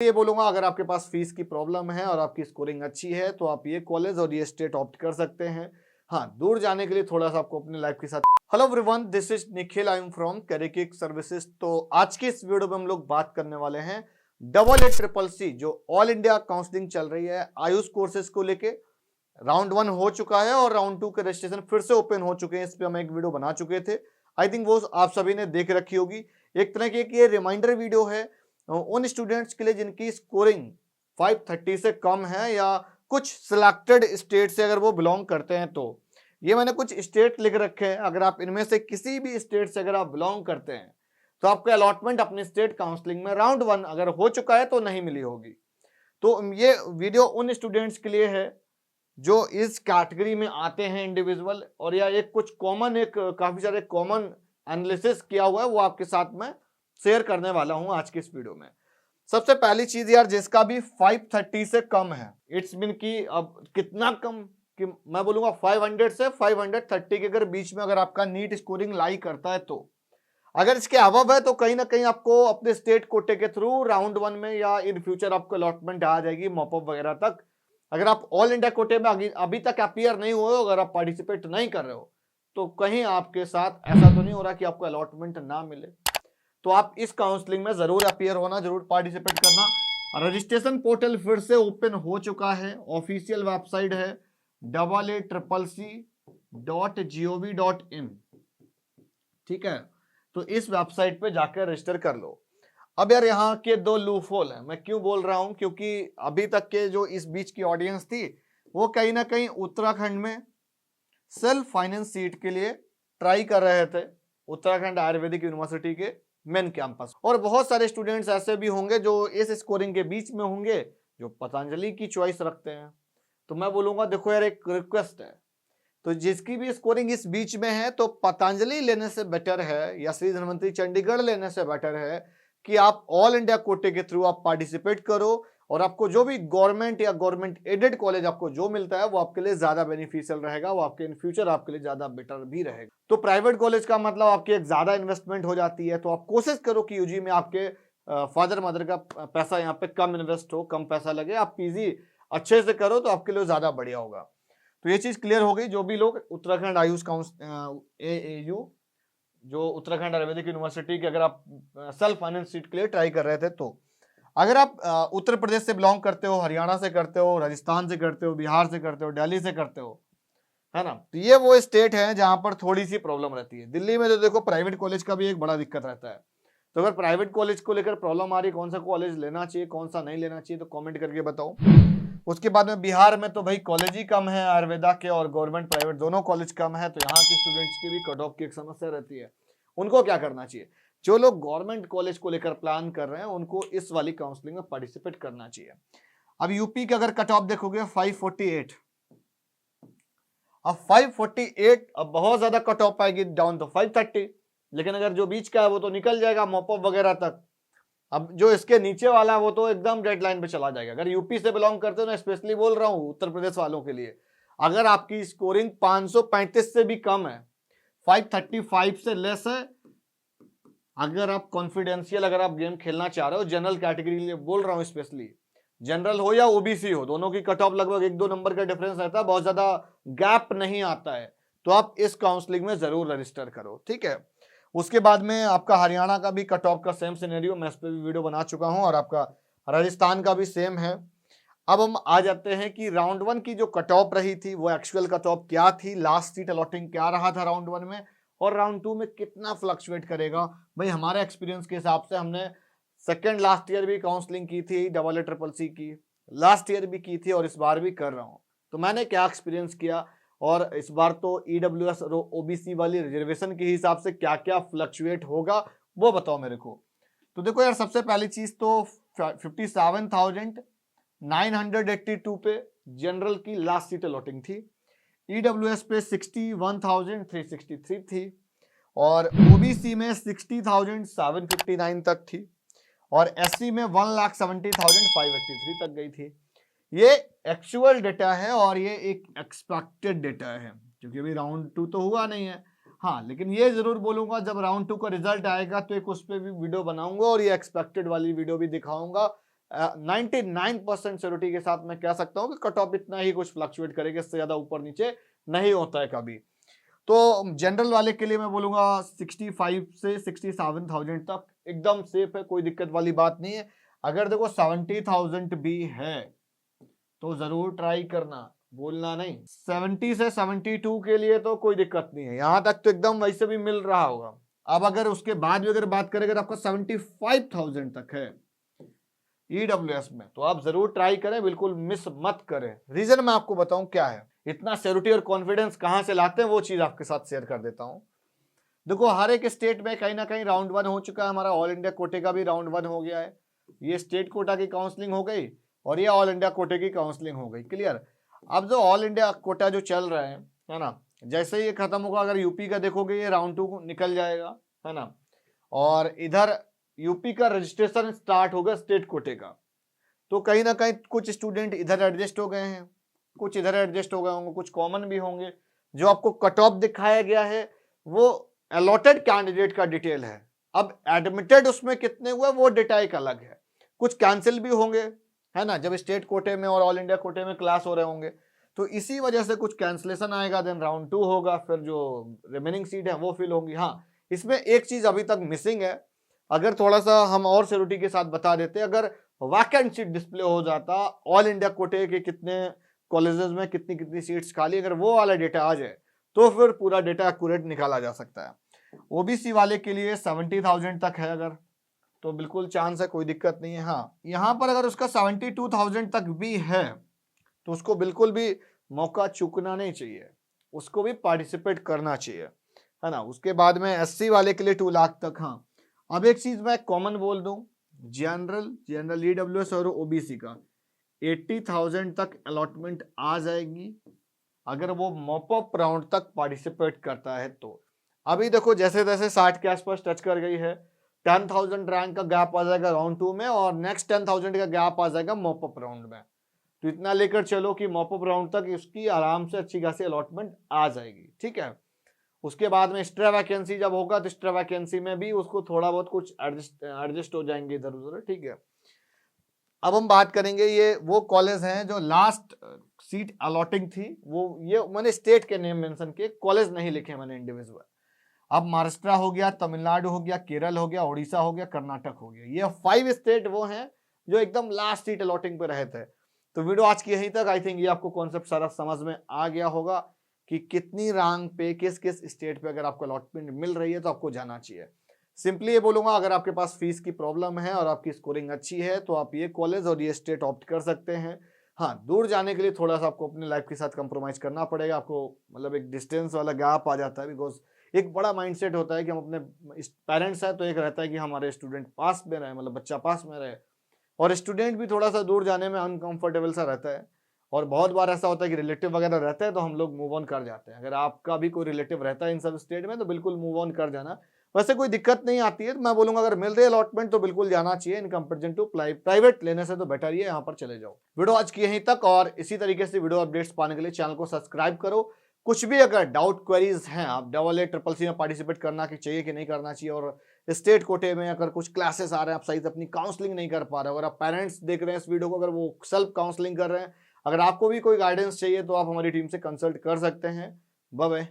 ये बोलूंगा अगर आपके पास फीस की प्रॉब्लम है और आपकी स्कोरिंग अच्छी है तो आप ये कॉलेज और ये स्टेट ऑप्ट कर सकते हैं। हाँ, दूर जाने के लिए थोड़ा सा आपको अपने लाइफ के साथ। Hello everyone, this is Nikhil, I am from career services. तो आज के इस वीडियो में हम लोग बात करने वाले हैं AA CCC जो ऑल इंडिया काउंसलिंग चल रही है आयुष कोर्सेज को लेके। राउंड 1 हो चुका है और राउंड 2 के रजिस्ट्रेशन फिर से ओपन हो चुके हैं। इस पे हम एक वीडियो बना चुके थे, आई थिंक वो आप सभी ने देख रखी होगी। एक तरह की ये रिमाइंडर वीडियो है उन स्टूडेंट्स के लिए जिनकी स्कोरिंग 530 से कम है या कुछ सिलेक्टेड स्टेट से अगर वो बिलोंग करते हैं। तो ये मैंने कुछ स्टेट लिख रखे हैं, अगर आप इनमें से किसी भी स्टेट से अगर आप बिलोंग करते हैं तो आपको अलॉटमेंट अपनी स्टेट काउंसलिंग में राउंड 1 अगर हो चुका है तो नहीं मिली होगी। तो ये वीडियो उन स्टूडेंट्स के लिए है जो इस कैटेगरी में आते हैं इंडिविजुअल, और या एक कुछ कॉमन, एक काफी सारे कॉमन एनालिसिस किया हुआ है वो आपके साथ में शेयर करने वाला हूं आज की इस वीडियो में। सबसे पहली चीज यार, जिसका भी 530 से कम है, इट्स मीन कि अब कितना कम कि मैं बोलूंगा 500 से 530 के अगर बीच में अगर आपका नीट स्कोरिंग लाई करता है, तो अगर इसके अबव है तो कहीं ना कहीं आपको अपने स्टेट कोटे के थ्रू राउंड 1 में या इन फ्यूचर आपको अलॉटमेंट आ जाएगी मॉपअप वगैरह तक। अगर आप ऑल इंडिया कोटे में अभी तक अपीयर नहीं हुए हो, अगर आप पार्टिसिपेट नहीं कर रहे हो, तो कहीं आपके साथ ऐसा तो नहीं हो रहा कि आपको अलॉटमेंट ना मिले। तो आप इस काउंसलिंग में जरूर अपीयर होना, जरूर पार्टिसिपेट करना। रजिस्ट्रेशन पोर्टल फिर से ओपन हो चुका है, ऑफिशियल वेबसाइट है AACCC.gov.in, ठीक है। तो इस वेबसाइट पे जाकर रजिस्टर कर लो। अब यार यहाँ के दो लूपहोल है, मैं क्यों बोल रहा हूं, क्योंकि अभी तक के जो इस बीच की ऑडियंस थी वो कहीं ना कहीं उत्तराखंड में सेल्फ फाइनेंस सीट के लिए ट्राई कर रहे थे, उत्तराखंड आयुर्वेदिक यूनिवर्सिटी के मेन कैंपस। और बहुत सारे स्टूडेंट्स ऐसे भी होंगे जो इस स्कोरिंग के बीच में होंगे जो पतंजलि की चॉइस रखते हैं। तो मैं बोलूंगा देखो यार, एक रिक्वेस्ट है, तो जिसकी भी स्कोरिंग इस बीच में है तो पतंजलि लेने से बेटर है या श्री धन्वंतरी चंडीगढ़ लेने से बेटर है कि आप ऑल इंडिया कोटे के थ्रू आप पार्टिसिपेट करो, और आपको जो भी गवर्नमेंट या गवर्नमेंट एडेड कॉलेज आपको जो मिलता है वो आपके लिए ज्यादा बेनिफिशियल रहेगा, वो आपके इन फ्यूचर आपके लिए ज्यादा बेटर भी रहेगा। तो प्राइवेट कॉलेज का मतलब आपकी एक ज्यादा इन्वेस्टमेंट हो जाती है, तो आप कोशिश करो कि यूजी में आपके फादर मदर का पैसा यहाँ पे कम इन्वेस्ट हो, कम पैसा लगे, आप पीजी अच्छे से करो तो आपके लिए ज्यादा बढ़िया होगा। तो ये चीज क्लियर हो गई। जो भी लोग उत्तराखंड आयुष AAU जो उत्तराखंड आयुर्वेदिक यूनिवर्सिटी के अगर आप सेल्फ फाइनेंस सीट के लिए ट्राई कर रहे थे, तो अगर आप उत्तर प्रदेश से बिलोंग करते हो, हरियाणा से करते हो, राजस्थान से करते हो, बिहार से करते हो, दिल्ली से करते हो, है ना, तो ये वो स्टेट है जहां पर थोड़ी सी प्रॉब्लम रहती है। दिल्ली में तो देखो प्राइवेट कॉलेज का भी एक बड़ा दिक्कत रहता है। तो अगर प्राइवेट कॉलेज को लेकर प्रॉब्लम आ रही है, कौन सा कॉलेज लेना चाहिए कौन सा नहीं लेना चाहिए, तो कमेंट करके बताओ। उसके बाद में बिहार में तो भाई कॉलेज ही कम है आयुर्वेदा के, और गवर्नमेंट प्राइवेट दोनों कॉलेज कम है, तो यहाँ के स्टूडेंट्स की भी कट ऑफ की एक समस्या रहती है। उनको क्या करना चाहिए, जो लोग गवर्नमेंट कॉलेज को लेकर प्लान कर रहे हैं उनको इस वाली काउंसलिंग में पार्टिसिपेट करना चाहिए। अब यूपी के अगर कट ऑफ देखोगे 548, अब 548 अब बहुत ज्यादा कट ऑफ आएगी डाउन तो 530, लेकिन अगर जो बीच का है वो तो निकल जाएगा मॉपअप वगैरह तक। अब जो इसके नीचे वाला है वो तो एकदम डेडलाइन पे चला जाएगा। अगर यूपी से बिलोंग करते हो ना, स्पेशली बोल रहा हूँ उत्तर प्रदेश वालों के लिए, अगर आपकी स्कोरिंग 535 से भी कम है, 535 से लेस है, अगर आप कॉन्फिडेंशियल अगर आप गेम खेलना चाह रहे हो, जनरल कैटेगरी लिए बोल रहा हूँ, स्पेशली जनरल हो या ओबीसी हो, दोनों की कट ऑफ लगभग 1-2 नंबर का डिफरेंस रहता है, बहुत ज्यादा गैप नहीं आता है, तो आप इस काउंसलिंग में जरूर रजिस्टर करो, ठीक है। उसके बाद में आपका हरियाणा का भी कट ऑफ का सेम सिनेरियो, मैं इस पर भी वीडियो बना चुका हूं, और आपका राजस्थान का भी सेम है। अब हम आ जाते हैं कि राउंड 1 की जो कट ऑफ रही थी वो एक्चुअल कट ऑफ क्या थी, लास्ट सीट अलॉटिंग क्या रहा था राउंड 1 में, और राउंड 2 में कितना फ्लक्चुएट करेगा। भाई हमारे एक्सपीरियंस के हिसाब से हमने सेकेंड लास्ट ईयर भी काउंसलिंग की थी AACCC की, लास्ट ईयर भी की थी और इस बार भी कर रहा हूँ। तो मैंने क्या एक्सपीरियंस किया, और इस बार तो EWS और OBC वाली रिजर्वेशन के हिसाब से क्या क्या फ्लक्चुएट होगा वो बताओ मेरे को। तो देखो यार, सबसे पहली चीज तो 57,982 पे जनरल की लास्ट सीट अलॉटिंग थी, EWS पे 61,363 थी, और OBC में 60,759 तक थी, और SC में 1,70,583 तक गई थी। ये एक्चुअल डेटा है और ये एक एक्सपेक्टेड डेटा है, क्योंकि अभी राउंड 2 तो हुआ नहीं है। हाँ, लेकिन ये जरूर बोलूंगा जब राउंड 2 का रिजल्ट आएगा तो एक उस पर भी वीडियो बनाऊंगा और ये एक्सपेक्टेड वाली वीडियो भी दिखाऊंगा, 99% श्योरिटी के साथ मैं कह सकता हूं कि कट ऑफ इतना ही कुछ फ्लक्चुएट करेगा, इससे ज्यादा ऊपर नीचे नहीं होता है कभी। तो जनरल वाले के लिए मैं बोलूंगा 65 से 67,000 तक एकदम सेफ है, कोई दिक्कत वाली बात नहीं है। अगर देखो 70,000 भी है तो जरूर ट्राई करना, बोलना नहीं। 70 से 72 के लिए तो कोई दिक्कत नहीं है, यहां तक तो एकदम वैसे भी मिल रहा होगा। अब अगर उसके बाद भी अगर बात करें, अगर आपका 75,000 तक है ईडब्ल्यूएस में, तो आप जरूर ट्राई करें, बिल्कुल मिस मत करें। रीजन मैं आपको बताऊं क्या है, इतना श्योरिटी और कॉन्फिडेंस कहां से लाते हैं वो चीज आपके साथ शेयर कर देता हूं। देखो हर एक स्टेट में कहीं ना कहीं राउंड 1 हो चुका है, हमारा ऑल इंडिया कोटे का भी राउंड 1 हो गया है। ये स्टेट कोटा की काउंसलिंग हो गई और ये ऑल इंडिया कोटे की काउंसलिंग हो गई, क्लियर। अब जो ऑल इंडिया कोटा जो चल रहा है ना, जैसे ही ये खत्म होगा, अगर यूपी का देखोगे ये राउंड 2 निकल जाएगा, है ना। और इधर यूपी का रजिस्ट्रेशन स्टार्ट होगा स्टेट कोटे का, तो कहीं ना कहीं कुछ स्टूडेंट इधर एडजस्ट हो गए हैं, कुछ इधर एडजस्ट हो गए होंगे, कुछ कॉमन भी होंगे। जो आपको कट ऑफ दिखाया गया है वो अलॉटेड कैंडिडेट का डिटेल है, अब एडमिटेड उसमें कितने हुए वो डेटा एक अलग है। कुछ कैंसिल भी होंगे, है ना, जब स्टेट कोटे में और ऑल इंडिया कोटे में क्लास हो रहे होंगे, तो इसी वजह से कुछ कैंसिलेशन आएगा, देन राउंड 2 होगा, फिर जो रिमेनिंग सीट है वो फिल होंगी। हाँ, इसमें एक चीज अभी तक मिसिंग है, अगर थोड़ा सा हम और सिक्योरिटी के साथ बता देते, अगर वैकेंट सीट डिस्प्ले हो जाता ऑल इंडिया कोटे के कितने कॉलेजेस में कितनी कितनी सीट्स खाली, अगर वो वाला डेटा आ जाए तो फिर पूरा डेटा एक्यूरेट निकाला जा सकता है। ओबीसी वाले के लिए 70,000 तक है अगर, तो बिल्कुल चांस है, कोई दिक्कत नहीं है। हाँ, यहां पर अगर उसका 72,000 तक भी है तो उसको बिल्कुल भी मौका चूकना नहीं चाहिए, उसको भी पार्टिसिपेट करना चाहिए, है ना। उसके बाद में एससी वाले के लिए 2 लाख तक। हाँ, अब एक चीज मैं कॉमन बोल दूं, जनरल ईडब्ल्यूएस और ओबीसी का 80,000 तक अलॉटमेंट आ जाएगी अगर वो मॉपअप राउंड तक पार्टिसिपेट करता है तो। अभी देखो जैसे जैसे 60 के आसपास टच कर गई है, 10,000 रैंक का गैप आ जाएगा राउंड 2 में और नेक्स्ट 10,000 का गैप आ जाएगा मॉपअप राउंड में। तो इतना लेकर चलो कि मॉपअप राउंड तक इसकी आराम से अच्छी खासी अलॉटमेंट आ जाएगी, ठीक है। उसके बाद में एक्स्ट्रा वैकेंसी जब होगा तो एक्स्ट्रा वैकेंसी में भी उसको थोड़ा बहुत कुछ एडजस्ट हो जाएंगे इधर उधर, ठीक है। अब हम बात करेंगे, ये वो कॉलेज हैं जो लास्ट सीट अलॉटिंग थी, वो ये मैंने स्टेट के नेम मेंशन किए, कॉलेज नहीं लिखे मैंने इंडिविजुअल। अब महाराष्ट्र हो गया, तमिलनाडु हो गया, केरल हो गया, उड़ीसा हो गया, कर्नाटक हो गया, ये 5 स्टेट वो हैं जो एकदम लास्ट सीट अलॉटिंग पे रहे थे। तो वीडियो आज की यहीं तक, आई थिंक ये आपको कॉन्सेप्ट सारा समझ में आ गया होगा कि कितनी रैंक पे किस किस स्टेट पे अगर आपको अलॉटमेंट मिल रही है तो आपको जाना चाहिए। सिंपली ये बोलूंगा, अगर आपके पास फीस की प्रॉब्लम है और आपकी स्कोरिंग अच्छी है तो आप ये कॉलेज और ये स्टेट ऑप्ट कर सकते हैं। हाँ, दूर जाने के लिए थोड़ा सा आपको अपने लाइफ के साथ कंप्रोमाइज करना पड़ेगा, आपको मतलब एक डिस्टेंस वाला गैप आ जाता है, बिकॉज एक बड़ा माइंडसेट होता है कि हम अपने पेरेंट्स हैं तो एक रहता है कि हमारे स्टूडेंट पास में रहे, मतलब बच्चा पास में रहे, और स्टूडेंट भी थोड़ा सा दूर जाने में अनकंफर्टेबल सा रहता है। और बहुत बार ऐसा होता है कि रिलेटिव वगैरह रहता है तो हम लोग मूव ऑन कर जाते हैं। अगर आपका भी कोई रिलेटिव रहता है इन सब स्टेट में तो बिल्कुल मूव ऑन कर जाना, वैसे कोई दिक्कत नहीं आती है। मैं बोलूंगा अगर मिल रही है अलॉटमेंट तो बिल्कुल जाना चाहिए, इन कंपेरिजन टू प्राइवेट लेने से तो बेटर ही है, यहाँ पर चले जाओ। वीडियो आज की यहीं तक, और इसी तरीके से वीडियो अपडेट्स पाने के लिए चैनल को सब्सक्राइब करो। कुछ भी अगर डाउट क्वेरीज हैं, आप AA-CCC में पार्टिसिपेट करना चाहिए कि नहीं करना चाहिए, और स्टेट कोटे में अगर कुछ क्लासेस आ रहे हैं, आप सही से अपनी काउंसलिंग नहीं कर पा रहे हो, अगर आप पेरेंट्स देख रहे हैं इस वीडियो को, अगर वो सेल्फ काउंसलिंग कर रहे हैं, अगर आपको भी कोई गाइडेंस चाहिए तो आप हमारी टीम से कंसल्ट कर सकते हैं। Bye bye.